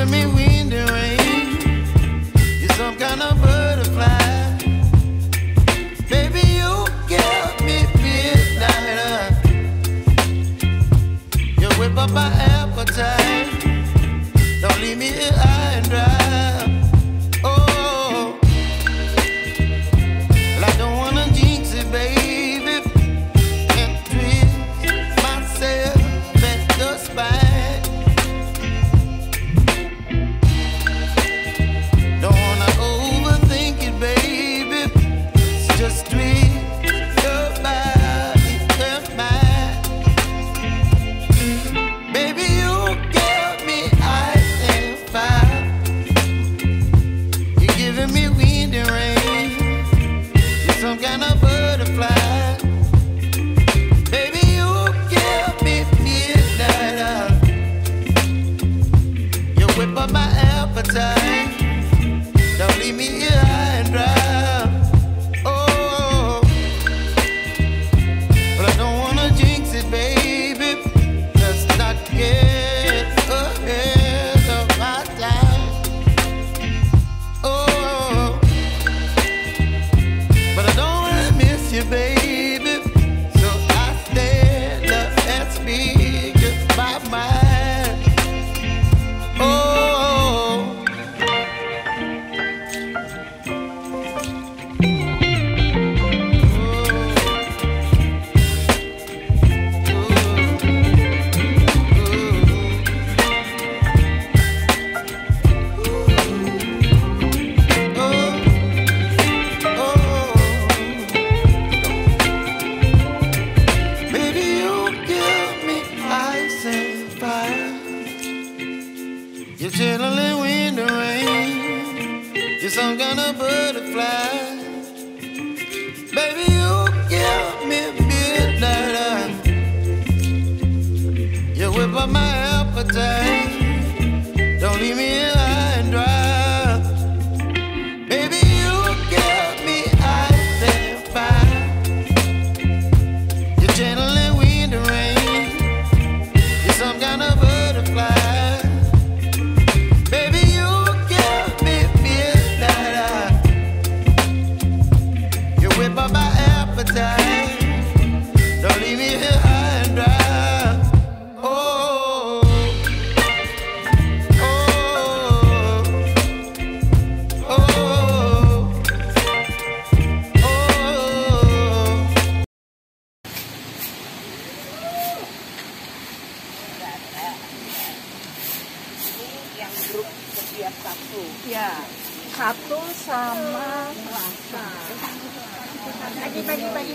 giving me wind and rain. You're some kind of butterfly. Baby, you give me midnight. You whip up my appetite. Don't leave me here high and dry. Oh, well, I don't wanna jinx it, baby, and twist myself at the spine. Don't wanna overthink it, baby. It's just twist your body and mine. Baby, you give me ice and fire. You're giving me wind and rain. You're some kind of butterfly. Baby, you give me midnight. You whip up my appetite. Don't leave me here high and dry. Oh, but I don't wanna jinx it, baby. Let's not get ahead of my time. Oh, but I don't wanna miss you, baby. So I stand up and speak just my mind. Oh. Baby, you give me ice and fire. You're chilling wind and rain. You're some kind of butterfly. Baby, you give me midnight. You whip up my appetite. Don't leave me here high and dry. Baby, you give me ice and fire. You're channeling wind and rain. You're some kind of butterfly. Baby, you give me midnight. You whip up my appetite. Don't leave me here high and dry. Oh, oh, oh, oh. Yang grup setiap satu. Ya, satu sama rasa.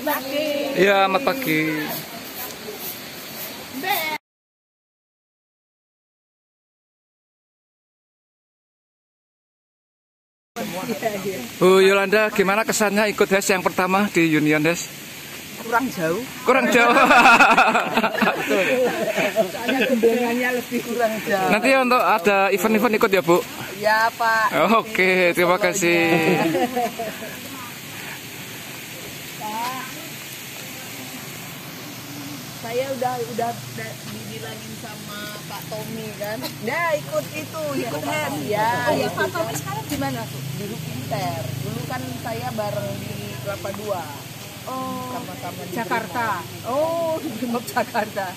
Bagi. Iya, selamat pagi. Bu Yolanda, gimana kesannya ikut Hash yang pertama di Union Hash? Kurang jauh. Kurang jauh. Soalnya gemblengannya lebih kurang jauh. Nanti untuk ada event-event ikut ya, Bu? Ya, Pak. Oke, terima kasih. Pak, saya udah dibilangin sama Pak Tommy kan. Nah, ikut Hash ya. Oh ya, Pak Tommy sekarang di mana tuh? Di Pinter. Dulu kan saya bareng di Kelapa II. Oh, Sama-sama di Jakarta. Brimob. Oh, di Brimob Jakarta.